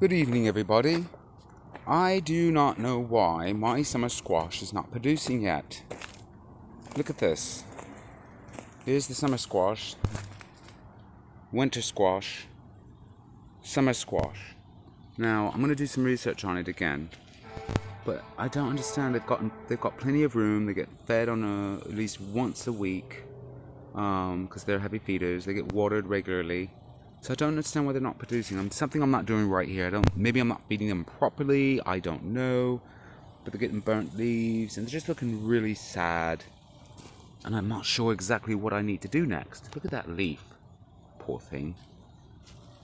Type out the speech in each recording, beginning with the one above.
Good evening, everybody. I do not know why my summer squash is not producing yet. Look at this. Here's the summer squash, winter squash, summer squash. Now, I'm going to do some research on it again, but I don't understand. They've got plenty of room. They get fed on at least once a week because they're heavy feeders. They get watered regularly. So I don't understand why they're not producing. Something I'm not doing right here. Maybe I'm not feeding them properly. I don't know. But they're getting burnt leaves and they're just looking really sad. And I'm not sure exactly what I need to do next. Look at that leaf. Poor thing.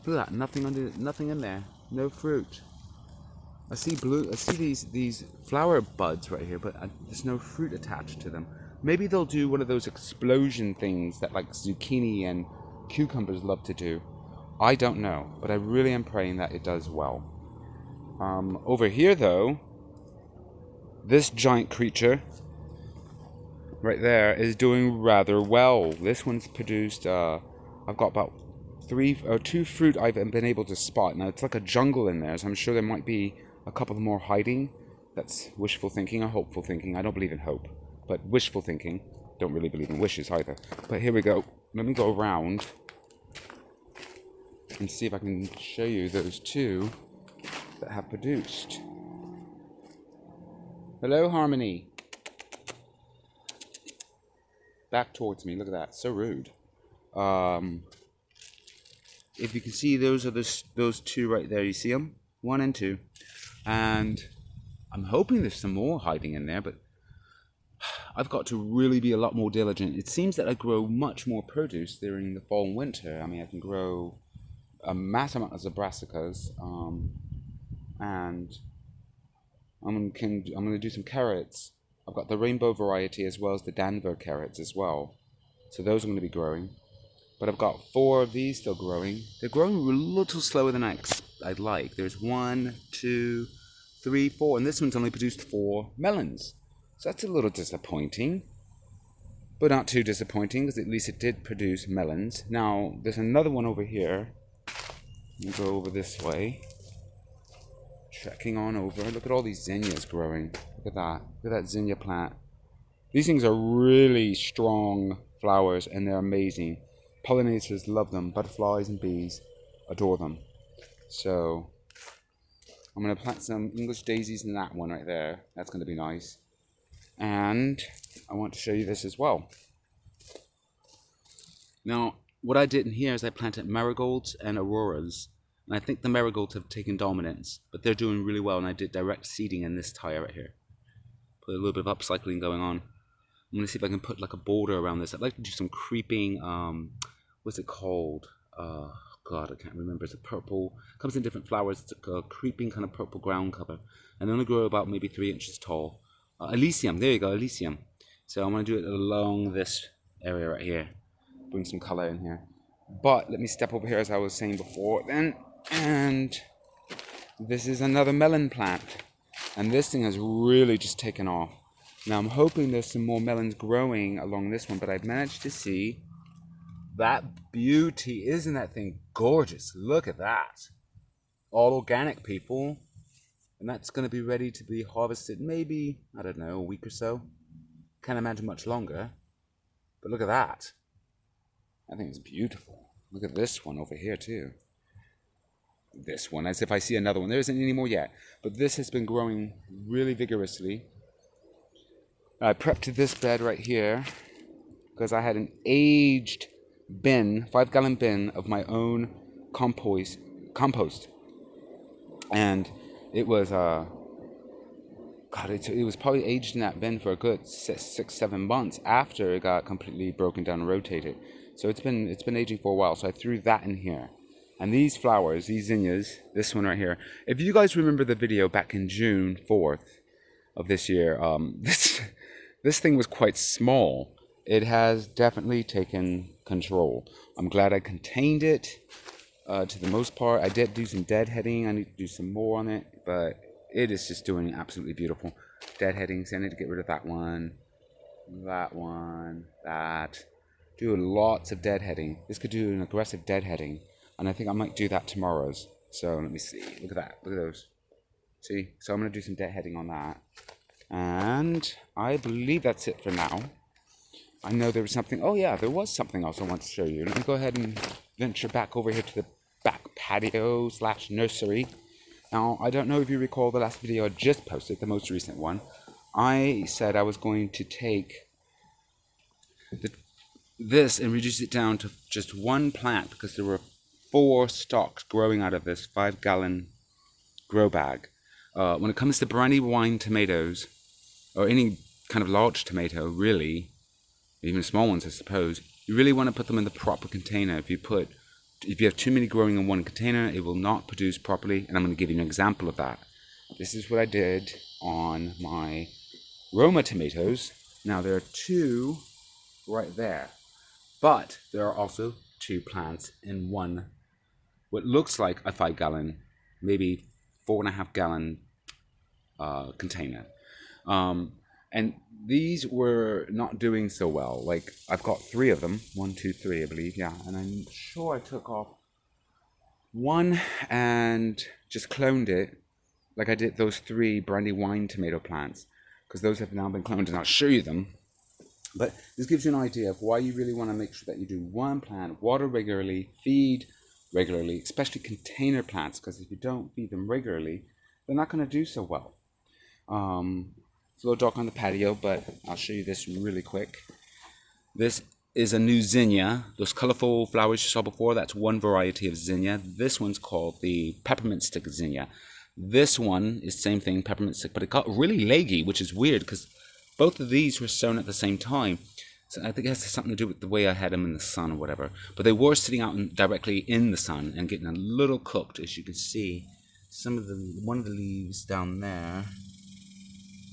Look at that. Nothing in there. No fruit. I see these flower buds right here, but there's no fruit attached to them. Maybe they'll do one of those explosion things that like zucchini and cucumbers love to do. I don't know, but I really am praying that it does well. Over here, though, this giant creature right there is doing rather well. This one's produced, I've got about 2 fruit I've been able to spot. Now, it's like a jungle in there, so I'm sure there might be a couple more hiding. That's wishful thinking or hopeful thinking. I don't believe in hope, but wishful thinking. Don't really believe in wishes either. But here we go. Let me go around and see if I can show you those 2 that have produced. Hello, Harmony. Back towards me. Look at that. So rude. If you can see, those are those 2 right there. You see them? 1 and 2. And I'm hoping there's some more hiding in there, but I've got to really be a lot more diligent. It seems that I grow much more produce during the fall and winter. I mean, I can grow a mass amount of brassicas, and I'm going to do some carrots. I've got the rainbow variety as well as the Danver carrots as well. So those are going to be growing. But I've got 4 of these still growing. They're growing a little slower than I'd like. There's 1, 2, 3, 4, and this one's only produced 4 melons. So that's a little disappointing. But not too disappointing, because at least it did produce melons. Now, there's another one over here. Let me go over this way. Checking on over. Look at all these zinnias growing. Look at that. Look at that zinnia plant. These things are really strong flowers, and they're amazing. Pollinators love them. Butterflies and bees adore them. So I'm going to plant some English daisies in that one right there. That's going to be nice. And I want to show you this as well. Now, what I did in here is I planted marigolds and auroras. And I think the marigolds have taken dominance, but they're doing really well. And I did direct seeding in this tire right here. Put a little bit of upcycling going on. I'm going to see if I can put like a border around this. I'd like to do some creeping, what's it called? God, I can't remember. It's a purple, comes in different flowers. It's a creeping kind of purple ground cover. And they're going to grow about maybe 3 inches tall. Elysium, there you go, Elysium. So I'm going to do it along this area right here. Bring some color in here. But let me step over here as I was saying before then. And this is another melon plant. And this thing has really just taken off. Now I'm hoping there's some more melons growing along this one, but I've managed to see that beauty. Isn't that thing gorgeous? Look at that. All organic, people. And that's going to be ready to be harvested maybe, I don't know, a week or so. Can't imagine much longer. But look at that. I think it's beautiful. Look at this one over here too. This one, as if I see another one. There isn't any more yet. But this has been growing really vigorously. I prepped this bed right here because I had an aged bin, 5-gallon bin of my own compost. And it was it was probably aged in that bin for a good 6-7 months after it got completely broken down and rotated. So it's been aging for a while. So I threw that in here. And these flowers, these zinnias, this one right here. If you guys remember the video back in June 4th of this year, this thing was quite small. It has definitely taken control. I'm glad I contained it to the most part. I did do some deadheading. I need to do some more on it, but it is just doing absolutely beautiful. Deadheading, so I need to get rid of that one, that. Do lots of deadheading. This could do an aggressive deadheading, and I think I might do that tomorrow's. So let me see. Look at that. Look at those. See? So I'm going to do some deadheading on that. And I believe that's it for now. I know there was something. Oh yeah, there was something else I want to show you. Let me go ahead and venture back over here to the back patio / nursery. Now, I don't know if you recall the last video I just posted, the most recent one. I said I was going to take this and reduce it down to just one plant because there were 4 stalks growing out of this 5-gallon grow bag. When it comes to Brandywine tomatoes, or any kind of large tomato, really, even small ones, I suppose, you really want to put them in the proper container. If you have too many growing in one container, it will not produce properly, and I'm going to give you an example of that. This is what I did on my Roma tomatoes. Now, there are 2 right there, but there are also 2 plants in one, what looks like a 5-gallon, maybe 4.5-gallon container. And these were not doing so well. Like, I've got 3 of them. 1, 2, 3, I believe. Yeah, and I'm sure I took off one and just cloned it, like I did those 3 Brandywine tomato plants, because those have now been cloned, and I'll show you them. But this gives you an idea of why you really want to make sure that you do one plant, water regularly, feed regularly, especially container plants, because if you don't feed them regularly, they're not going to do so well. It's a little dark on the patio, but I'll show you this really quick. This is a new zinnia. Those colorful flowers you saw before, that's one variety of zinnia. This one's called the peppermint stick zinnia. This one is the same thing, peppermint stick, but it got really leggy, which is weird because both of these were sown at the same time. So I think it has something to do with the way I had them in the sun or whatever. But they were sitting out directly in the sun and getting a little cooked, as you can see. One of the leaves down there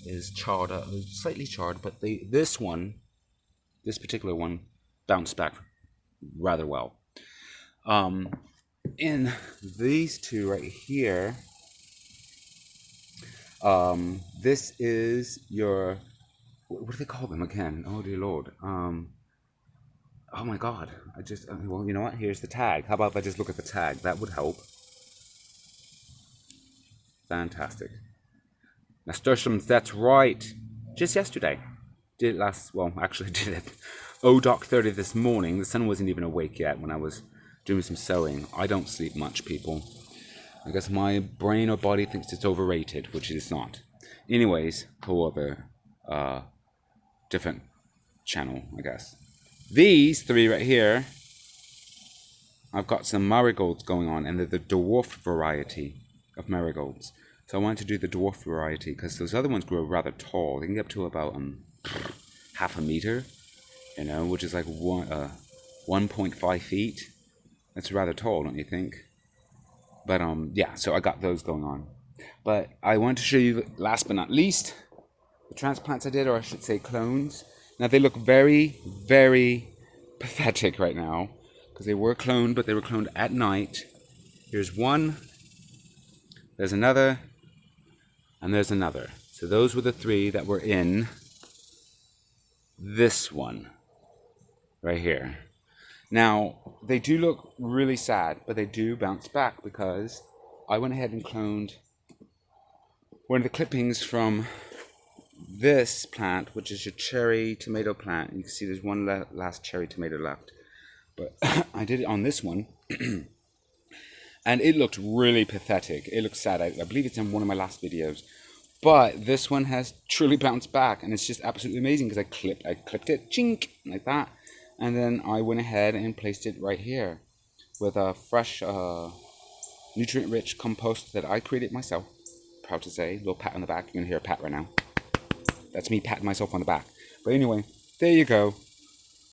is charred, slightly charred, but this particular one bounced back rather well. In these 2 right here, this is your, what do they call them again? Oh dear Lord. Oh my God. Well, you know what? Here's the tag. How about if I just look at the tag? That would help. Fantastic. Nasturtiums, that's right. Just yesterday. Did it did it ODOC 30 this morning. The sun wasn't even awake yet when I was doing some sewing. I don't sleep much, people. I guess my brain or body thinks it's overrated, which it is not. Anyways, whole other different channel, I guess. These 3 right here, I've got some marigolds going on, and they're the dwarf variety of marigolds. So I wanted to do the dwarf variety because those other ones grow rather tall. They can get up to about half a meter, which is like 1.5 feet. That's rather tall, don't you think? But yeah, so I got those going on. But I wanted to show you, last but not least, the transplants I did, or I should say clones. Now they look very, very pathetic right now because they were cloned, but they were cloned at night. Here's one, there's another, and there's another. So those were the 3 that were in this one right here. Now, they do look really sad, but they do bounce back because I went ahead and cloned one of the clippings from this plant, which is your cherry tomato plant. You can see there's one last cherry tomato left. But I did it on this one. And it looked really pathetic. It looked sad. I believe it's in one of my last videos. But this one has truly bounced back. And it's just absolutely amazing because I clipped it, chink, like that. And then I went ahead and placed it right here with a fresh, nutrient-rich compost that I created myself. Proud to say. Little pat on the back. You're going to hear a pat right now. That's me patting myself on the back. But anyway, there you go.